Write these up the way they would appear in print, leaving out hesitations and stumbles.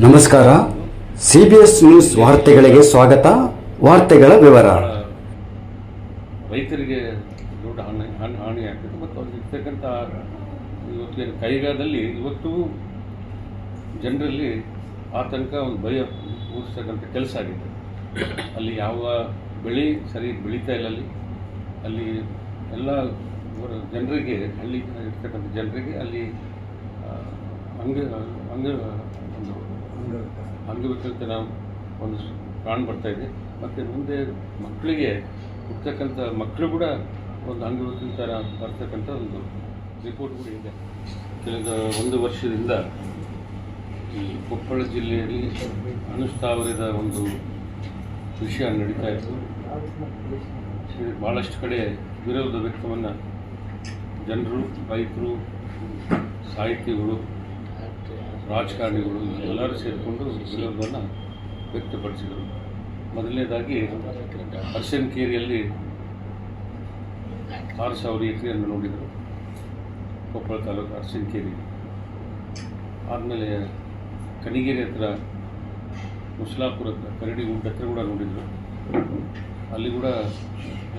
ನಮಸ್ಕಾರ. CBS news ವಾರ್ತೆಗಳಿಗೆ ಸ್ವಾಗತ. ವಾರ್ತೆಗಳ ವಿವರ. ರೈತರಿಗೆ ದೊಡ್ಡ ಹಾನಿ ಆಗ್ತದೆ ಮತ್ತು ಅವ್ರಿಗೆ ಇರ್ತಕ್ಕಂಥ ಇವತ್ತಿನ ಕೈಗಾದಲ್ಲಿ ಇವತ್ತು ಜನರಲ್ಲಿ ಆತಂಕ ಒಂದು ಭಯ ಮೂಡಿಸ್ತಕ್ಕಂಥ ಕೆಲಸ ಆಗಿದೆ. ಅಲ್ಲಿ ಯಾವ ಬೆಳೆ ಸರಿ ಬೆಳೀತಾ ಇಲ್ಲ. ಅಲ್ಲಿ ಎಲ್ಲ ಜನರಿಗೆ ಹಳ್ಳಿ ಇರ್ತಕ್ಕಂಥ ಜನರಿಗೆ ಅಲ್ಲಿ ಅಂಗವಿಕಲತನ ಒಂದು ಕಾಣ್ ಬರ್ತಾ ಇದೆ. ಮತ್ತು ಮುಂದೆ ಮಕ್ಕಳಿಗೆ ಹುಟ್ಟತಕ್ಕಂಥ ಮಕ್ಕಳು ಕೂಡ ಒಂದು ಅಂಗವಿಕಲತನ ಬರ್ತಕ್ಕಂಥ ಒಂದು ರಿಪೋರ್ಟ್ ಕೂಡ ಇದೆ. ಒಂದು ವರ್ಷದಿಂದ ಈ ಕೊಪ್ಪಳ ಜಿಲ್ಲೆಯಲ್ಲಿ ಅನುಸ್ಥಾವರದ ಒಂದು ವಿಷಯ ನಡೀತಾ ಇತ್ತು. ಭಾಳಷ್ಟು ಕಡೆ ವಿರೋಧ ವ್ಯಕ್ತವನ್ನು ಜನರು, ರೈತರು, ಸಾಹಿತಿಗಳು, ರಾಜಕಾರಣಿಗಳು ಎಲ್ಲರೂ ಸೇರಿಕೊಂಡು ವಿರೋಧವನ್ನು ವ್ಯಕ್ತಪಡಿಸಿದರು. ಮೊದಲನೇದಾಗಿ ಅರಸನಕೇರಿಯಲ್ಲಿ 6,000 ಎಕರೆಯನ್ನು ನೋಡಿದರು, ಕೊಪ್ಪಳ ತಾಲೂಕು ಅರಸನಕೇರಿ. ಆದಮೇಲೆ ಕನಿಗೇರಿ ಹತ್ರ, ಮುಸ್ಲಾಪುರ ಹತ್ರ, ಕರಡಿ ಗುಡ್ಡ ಹತ್ರ ಕೂಡ ನೋಡಿದರು. ಅಲ್ಲಿ ಕೂಡ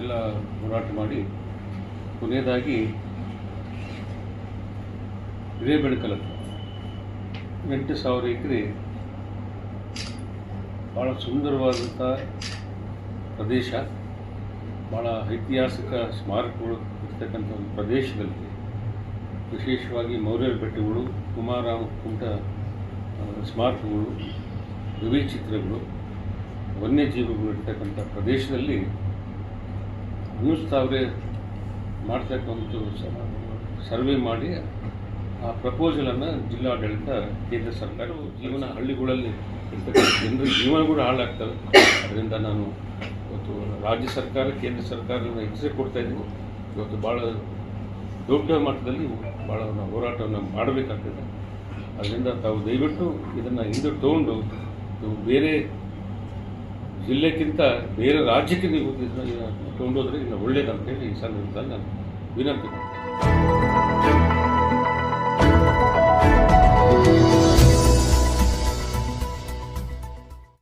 ಎಲ್ಲ ಹೋರಾಟ ಮಾಡಿ ಕೊನೆಯದಾಗಿ ಹಿರೇಬೆಳಕಲ್ ಹತ್ರ 8,000 ಎಕರೆ ಭಾಳ ಸುಂದರವಾದಂಥ ಪ್ರದೇಶ, ಭಾಳ ಐತಿಹಾಸಿಕ ಸ್ಮಾರಕಗಳು ಇರ್ತಕ್ಕಂಥ ಒಂದು ಪ್ರದೇಶದಲ್ಲಿ ವಿಶೇಷವಾಗಿ ಮೌರ್ಯರ ಬೆಟ್ಟಗಳು, ಕುಮಾರ ಕುಂಟ ಸ್ಮಾರಕಗಳು, ಗವಿ ಚಿತ್ರಗಳು, ವನ್ಯಜೀವಿಗಳು ಇರ್ತಕ್ಕಂಥ ಪ್ರದೇಶದಲ್ಲಿ ಅನುಸ್ಥಾವರೆ ಮಾಡ್ತಕ್ಕಂಥ ಸರ್ವೆ ಮಾಡಿ ಆ ಪ್ರಪೋಸಲನ್ನು ಜಿಲ್ಲಾಡಳಿತ, ಕೇಂದ್ರ ಸರ್ಕಾರ, ಜೀವನ ಹಳ್ಳಿಗಳಲ್ಲಿ ಇರ್ತಕ್ಕಂಥ ಜನರ ಜೀವನ ಕೂಡ ಹಾಳಾಗ್ತವೆ. ಅದರಿಂದ ನಾನು ಇವತ್ತು ರಾಜ್ಯ ಸರ್ಕಾರ, ಕೇಂದ್ರ ಸರ್ಕಾರವನ್ನು ಎಚ್ಚರಿಕೆ ಕೊಡ್ತಾಯಿದ್ದೀನಿ. ಇವತ್ತು ಭಾಳ ದೊಡ್ಡ ಮಟ್ಟದಲ್ಲಿ ಭಾಳ ನಾವು ಹೋರಾಟವನ್ನು ಮಾಡಬೇಕಾಗ್ತದೆ. ಅದರಿಂದ ತಾವು ದಯವಿಟ್ಟು ಇದನ್ನು ಹಿಂದೆ ತೊಗೊಂಡು ನೀವು ಬೇರೆ ಜಿಲ್ಲೆಗಿಂತ ಬೇರೆ ರಾಜ್ಯಕ್ಕೆ ನೀವು ತೊಗೊಂಡೋದ್ರೆ ಇನ್ನು ಒಳ್ಳೆಯದಂತೇಳಿ ಈ ಸಂದರ್ಭದಲ್ಲಿ ನಾನು ವಿನಂತಿ ಮಾಡ್ತೀನಿ.